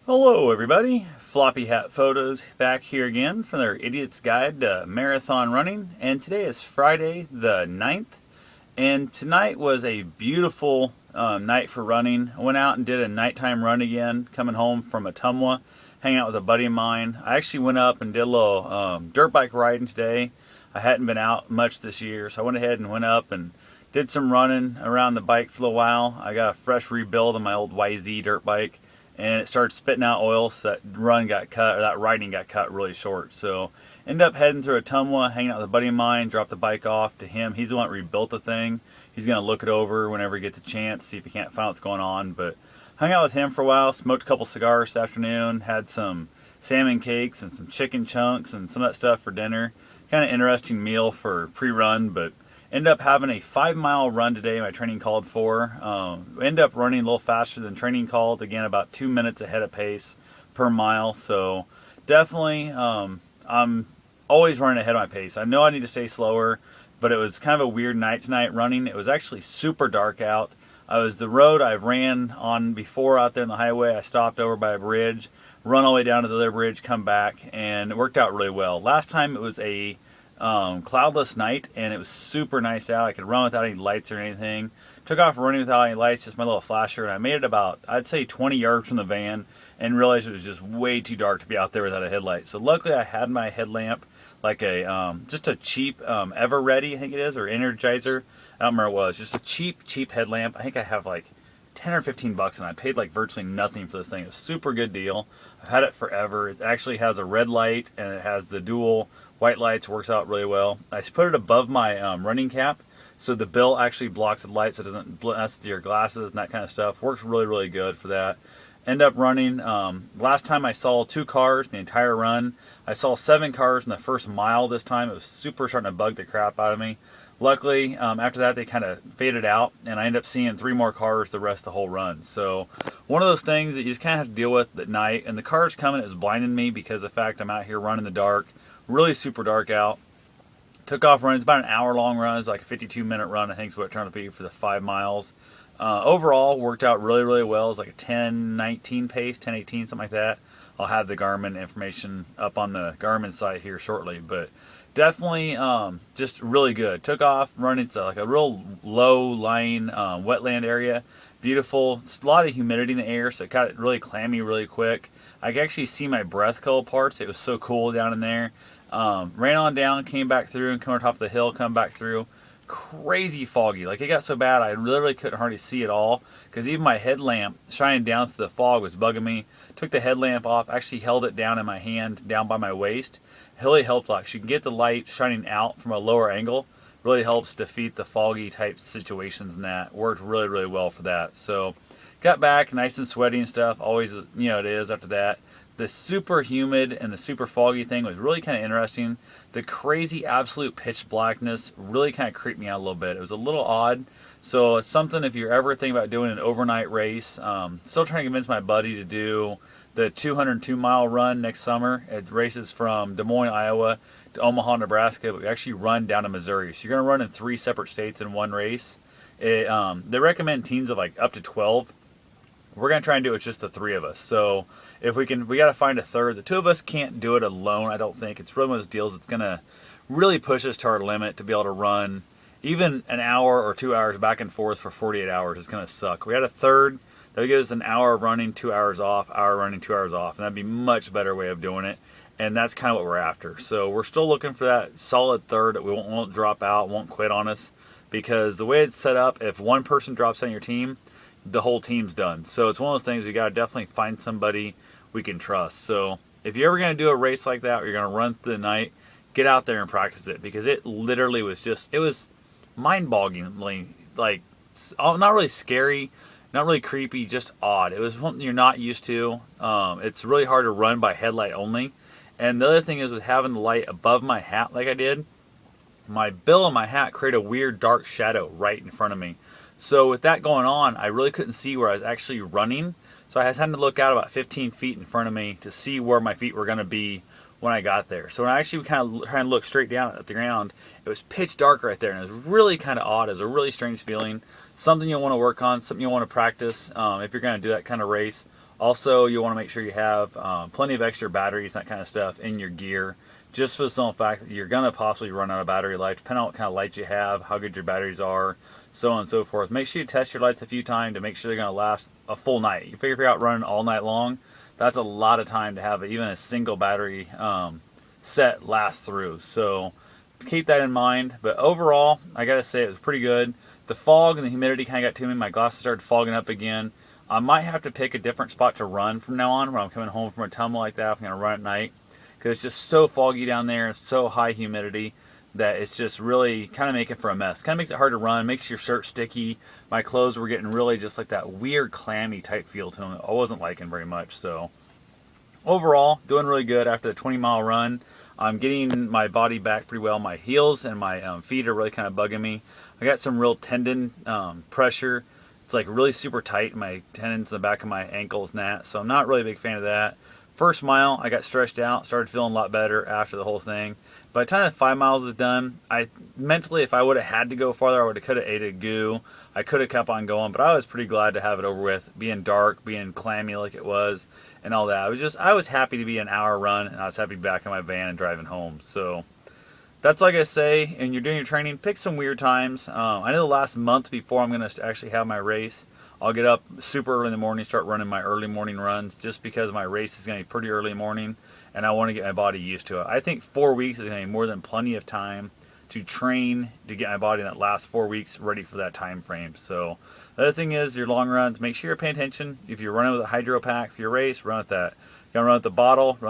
Hello everybody, Floppy Hat Photos back here again from their Idiot's Guide to Marathon Running, and today is Friday the 9th, and tonight was a beautiful night for running. I went out and did a nighttime run again, coming home from Ottumwa, hanging out with a buddy of mine. I actually went up and did a little dirt bike riding today. I hadn't been out much this year, so I went ahead and went up and did some running around the bike for a while. I got a fresh rebuild on my old YZ dirt bike, and it started spitting out oil, so that run got cut, or that riding got cut really short. So ended up heading through Ottumwa, hanging out with a buddy of mine, dropped the bike off to him. He's the one that rebuilt the thing. He's going to look it over whenever he gets a chance, see if he can't find what's going on. But hung out with him for a while, smoked a couple cigars this afternoon, had some salmon cakes and some chicken chunks and some of that stuff for dinner. Kind of interesting meal for pre-run, but ended up having a 5-mile run today. My training called for. Ended up running a little faster than training called. Again, about 2 minutes ahead of pace per mile. So definitely, I'm always running ahead of my pace. I know I need to stay slower, but it was kind of a weird night tonight running. It was actually super dark out. I was the road I ran on before out there in the highway. I stopped over by a bridge, run all the way down to the other bridge, come back, and it worked out really well. Last time it was a cloudless night, and it was super nice out. I could run without any lights or anything. Took off running without any lights, just my little flasher, and I made it about, I'd say, 20 yards from the van, and realized it was just way too dark to be out there without a headlight. So luckily I had my headlamp, like a just a cheap Ever-Ready, I think it is, or Energizer. I don't remember what it was. Just a cheap headlamp. I think I have like 10 or 15 bucks, and I paid like virtually nothing for this thing. It was a super good deal. I've had it forever. It actually has a red light, and it has the dual white lights. Works out really well. I put it above my running cap, so the bill actually blocks the light, so it doesn't mess with your glasses and that kind of stuff. Works really good for that. End up running. Last time I saw 2 cars the entire run. I saw 7 cars in the first mile this time. It was super starting to bug the crap out of me. Luckily, after that, they kind of faded out, and I ended up seeing 3 more cars the rest of the whole run. So one of those things that you just kind of have to deal with at night. And the cars coming is blinding me because of the fact I'm out here running in the dark. Really super dark out. Took off running. It's about an hour-long run. It's like a 52-minute run, I think is what it turned out to be for the 5 miles. Overall, worked out really well. It's like a 10:19 pace, 10:18, something like that. I'll have the Garmin information up on the Garmin site here shortly, but definitely just really good. Took off running to like a real low-lying wetland area. Beautiful. It's a lot of humidity in the air, so it got really clammy really quick. I could actually see my breath go parts. It was so cool down in there. Ran on down, came back through, and come on top of the hill, come back through. Crazy foggy. Like, it got so bad I literally couldn't hardly see at all, because even my headlamp shining down through the fog was bugging me. Took the headlamp off, actually held it down in my hand, down by my waist. It really helped. Like, you can get the light shining out from a lower angle. Really helps defeat the foggy type situations, and that worked really well for that. So got back nice and sweaty and stuff. Always, it is after that. The super humid and the super foggy thing was really kind of interesting. The crazy absolute pitch blackness really kind of creeped me out a little bit. It was a little odd. So it's something, if you're ever thinking about doing an overnight race, still trying to convince my buddy to do the 202-mile run next summer. It races from Des Moines, Iowa to Omaha, Nebraska, but we actually run down to Missouri. So you're going to run in 3 separate states in one race. They recommend teams of like up to 12. We're going to try and do it with just the 3 of us. So if we got to find a third. The 2 of us can't do it alone, I don't think. It's really one of those deals that's going to really push us to our limit to be able to run even an hour or 2 hours back and forth for 48 hours. It's going to suck. We had a third that would give us an hour of running, 2 hours off, hour running, 2 hours off. And that'd be a much better way of doing it. And that's kind of what we're after. So we're still looking for that solid third that we won't drop out, won't quit on us. Because the way it's set up, if one person drops on your team, the whole team's done. So it's one of those things we got to definitely find somebody we can trust. So if you're ever going to do a race like that, or you're going to run through the night, get out there and practice it, because it literally was it was mind-bogglingly, like, not really scary, not really creepy, just odd. It was something you're not used to. It's really hard to run by headlight only. And the other thing is, with having the light above my hat like I did, my bill and my hat created a weird dark shadow right in front of me. So with that going on, I really couldn't see where I was actually running. So I had to look out about 15 feet in front of me to see where my feet were going to be when I got there. So when I actually kind of trying to look straight down at the ground, it was pitch dark right there, and it was really kind of odd. It was a really strange feeling. Something you'll want to work on, something you'll want to practice if you're going to do that kind of race. Also, you want to make sure you have plenty of extra batteries, that kind of stuff, in your gear, just for the simple fact that you're going to possibly run out of battery life, depending on what kind of lights you have, how good your batteries are, so on and so forth. Make sure you test your lights a few times to make sure they're going to last a full night. You figure out running all night long, that's a lot of time to have even a single battery set last through. So keep that in mind. But overall, I got to say it was pretty good. The fog and the humidity kind of got to me. My glasses started fogging up again. I might have to pick a different spot to run from now on when I'm coming home from a tumble like that. If I'm going to run at night, because it's just so foggy down there, it's so high humidity that it's just really kind of making for a mess. Kind of makes it hard to run, makes your shirt sticky. My clothes were getting really just like that weird clammy type feel to them. I wasn't liking very much. So overall, doing really good after the 20-mile run. I'm getting my body back pretty well. My heels and my feet are really kind of bugging me. I got some real tendon pressure. It's like really super tight in my tendons in the back of my ankles and that. So I'm not really a big fan of that. First mile, I got stretched out, started feeling a lot better after the whole thing. By the time the 5 miles was done, I mentally, if I would have had to go farther, I would have could have ate a goo. I could have kept on going, but I was pretty glad to have it over with. Being dark, being clammy like it was, and all that. I was happy to be an hour run, and I was happy to be back in my van and driving home. So that's like I say, and you're doing your training, pick some weird times. I know the last month before I'm going to actually have my race, I'll get up super early in the morning, start running my early morning runs, just because my race is going to be pretty early morning, and I want to get my body used to it. I think 4 weeks is going to be more than plenty of time to train to get my body in that last 4 weeks ready for that time frame. So the other thing is your long runs, make sure you're paying attention. If you're running with a hydro pack for your race, run with that. You're going to run with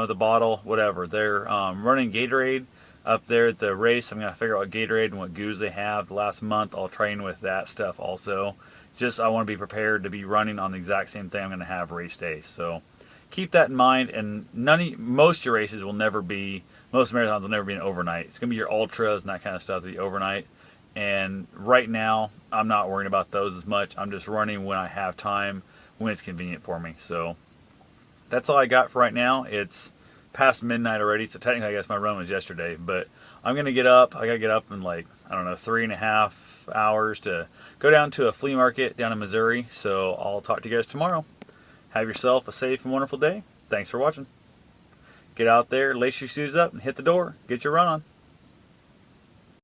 the bottle, whatever. They're running Gatorade up there at the race. I'm going to figure out what Gatorade and what goos they have. The last month I'll train with that stuff also. Just I want to be prepared to be running on the exact same thing I'm going to have race day. So keep that in mind. And most of your races will never be, most marathons will never be an overnight. It's going to be your ultras and that kind of stuff to be overnight. And right now, I'm not worrying about those as much. I'm just running when I have time, when it's convenient for me. So that's all I got for right now. It's past midnight already, so technically I guess my run was yesterday. But I'm going to get up. I got to get up in 3.5 hours to go down to a flea market down in Missouri. So I'll talk to you guys tomorrow. Have yourself a safe and wonderful day. Thanks for watching. Get out there, lace your shoes up, and hit the door. Get your run on.